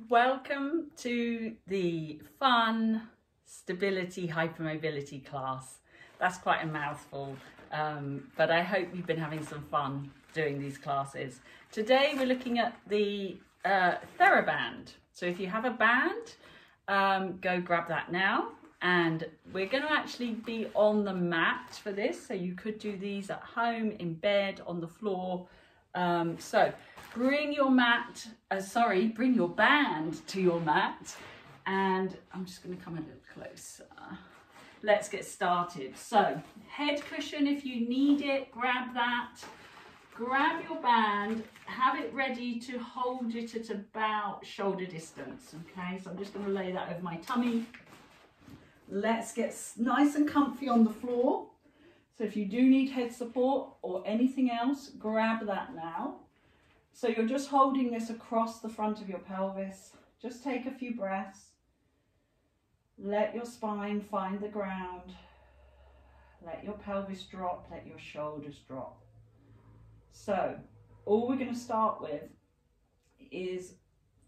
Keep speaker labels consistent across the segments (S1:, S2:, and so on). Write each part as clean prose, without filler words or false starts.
S1: Welcome to the fun stability hypermobility class. That's quite a mouthful, but I hope you've been having some fun doing these classes. Today we're looking at the TheraBand. So if you have a band, go grab that now. And we're going to actually be on the mat for this. So you could do these at home, in bed, on the floor. So bring your bring your band to your mat, and I'm just going to come a little closer. Let's get started. So head cushion, if you need it, grab that. Grab your band, have it ready to hold it at about shoulder distance. Okay, so I'm just going to lay that over my tummy. Let's get nice and comfy on the floor. So if you do need head support or anything else, grab that now. So you're just holding this across the front of your pelvis. Just take a few breaths. Let your spine find the ground. Let your pelvis drop, let your shoulders drop. So all we're going to start with is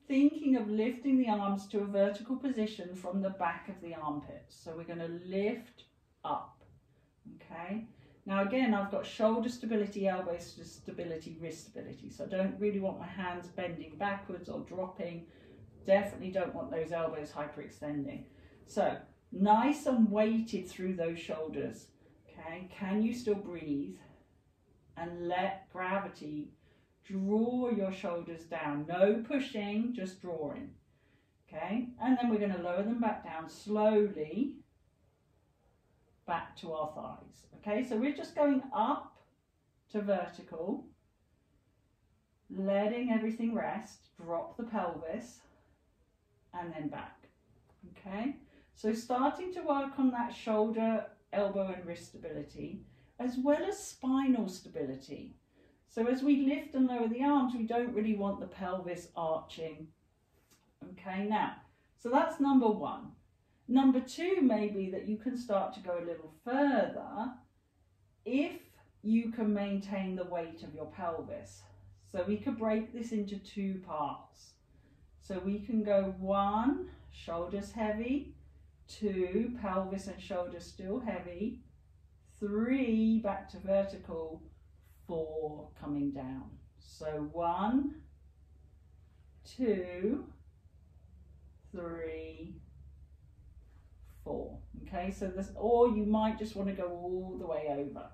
S1: thinking of lifting the arms to a vertical position from the back of the armpits. So we're going to lift up. Okay, now again, I've got shoulder stability, elbow stability, wrist stability. So I don't really want my hands bending backwards or dropping. Definitely don't want those elbows hyperextending. So nice and weighted through those shoulders. Okay, can you still breathe? And let gravity draw your shoulders down. No pushing, just drawing. Okay, and then we're going to lower them back down slowly. Back to our thighs. Okay, so we're just going up to vertical, letting everything rest, drop the pelvis, and then back. Okay, so starting to work on that shoulder, elbow, and wrist stability, as well as spinal stability. So as we lift and lower the arms, we don't really want the pelvis arching. Okay, now, so that's number one. Number two may be that you can start to go a little further if you can maintain the weight of your pelvis. So we could break this into two parts. So we can go one, shoulders heavy, two, pelvis and shoulders still heavy, three, back to vertical, four, coming down. So 1, 2, 3, 4. Okay, so this, or you might just want to go all the way over.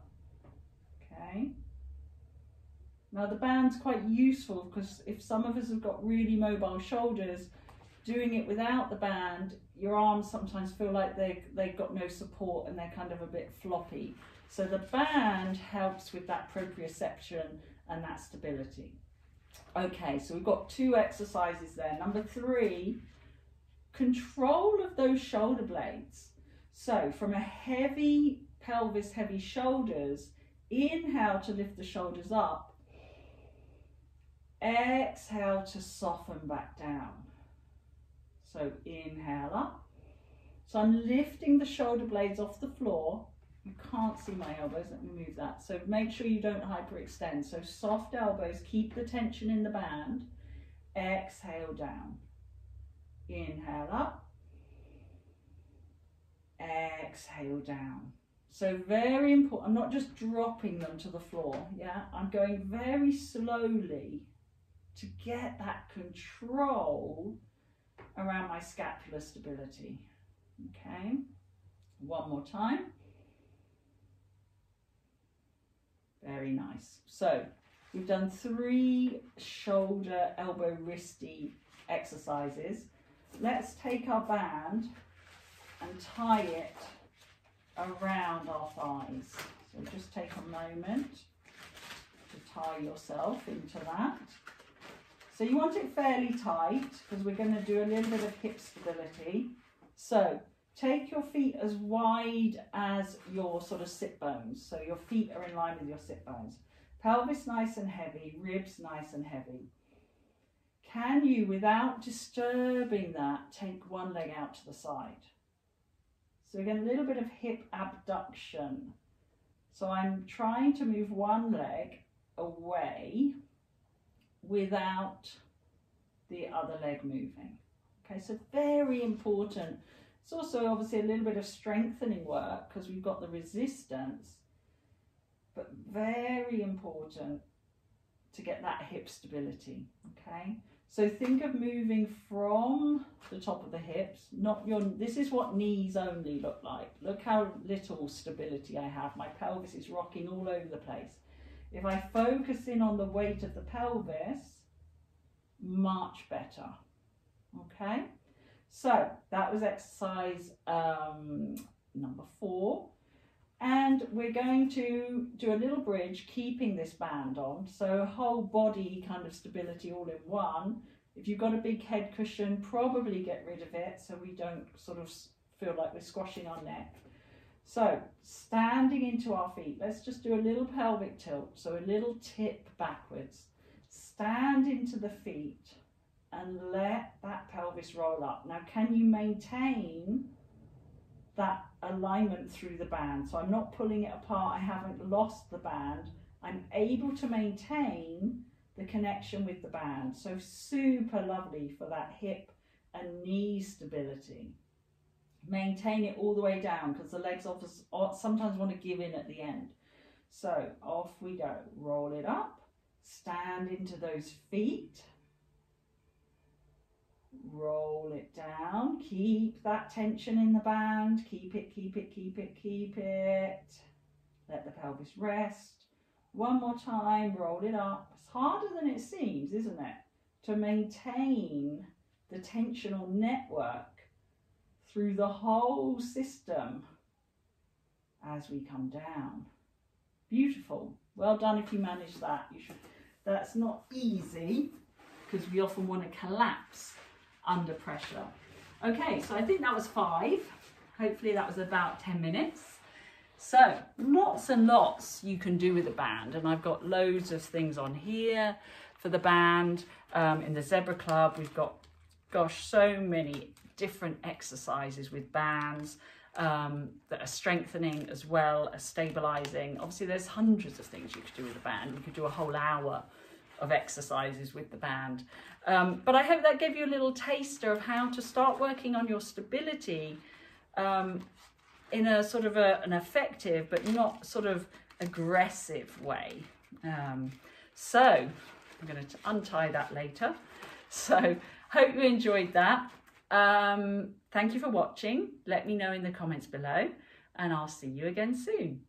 S1: Okay, now the band's quite useful because if some of us have got really mobile shoulders, doing it without the band, your arms sometimes feel like they've got no support and they're kind of a bit floppy. So the band helps with that proprioception and that stability. Okay, so we've got two exercises there. Number 3, control of those shoulder blades. So from a heavy pelvis, heavy shoulders, inhale to lift the shoulders up, exhale to soften back down. So inhale up. So I'm lifting the shoulder blades off the floor. You can't see my elbows, let me move that. So make sure you don't hyperextend. So soft elbows, keep the tension in the band. Exhale down. Inhale up. Exhale down. So very important, I'm not just dropping them to the floor, yeah? I'm going very slowly to get that control around my scapular stability. Okay, one more time. Very nice. So we've done 3 shoulder, elbow, wristy exercises. Let's take our band and tie it around our thighs. So just take a moment to tie yourself into that. So you want it fairly tight because we're going to do a little bit of hip stability. So take your feet as wide as your sort of sit bones. So your feet are in line with your sit bones. Pelvis nice and heavy, ribs nice and heavy. Can you, without disturbing that, take one leg out to the side? So we get a little bit of hip abduction. So I'm trying to move one leg away without the other leg moving. Okay, so very important. It's also obviously a little bit of strengthening work because we've got the resistance, but very important to get that hip stability. Okay, so think of moving from the top of the hips, not your, this is what knees only look like. Look how little stability I have. My pelvis is rocking all over the place. If I focus in on the weight of the pelvis, much better. Okay, so that was exercise number 4. And we're going to do a little bridge, keeping this band on. So whole body kind of stability all in one. If you've got a big head cushion, probably get rid of it so we don't sort of feel like we're squashing our neck. So standing into our feet, let's just do a little pelvic tilt. So a little tip backwards. Stand into the feet and let that pelvis roll up. Now, can you maintain that alignment through the band? So I'm not pulling it apart, I haven't lost the band. I'm able to maintain the connection with the band. So super lovely for that hip and knee stability. Maintain it all the way down because the legs sometimes want to give in at the end. So off we go, roll it up, stand into those feet, roll it down, keep that tension in the band, keep it, keep it, keep it, keep it. Let the pelvis rest. One more time, roll it up. It's harder than it seems, isn't it? To maintain the tensional network through the whole system as we come down. Beautiful. Well done if you manage that. You should. That's not easy because we often want to collapse under pressure. Okay, so I think that was 5. Hopefully that was about 10 minutes. So lots and lots you can do with a band, and I've got loads of things on here for the band. In the Zebra Club we've got, gosh, so many different exercises with bands that are strengthening as well as stabilizing. Obviously there's hundreds of things you could do with a band. You could do a whole hour of exercises with the band. But I hope that gave you a little taster of how to start working on your stability in a sort of an effective but not sort of aggressive way. So I'm going to untie that later. So hope you enjoyed that. Thank you for watching. Let me know in the comments below, and I'll see you again soon.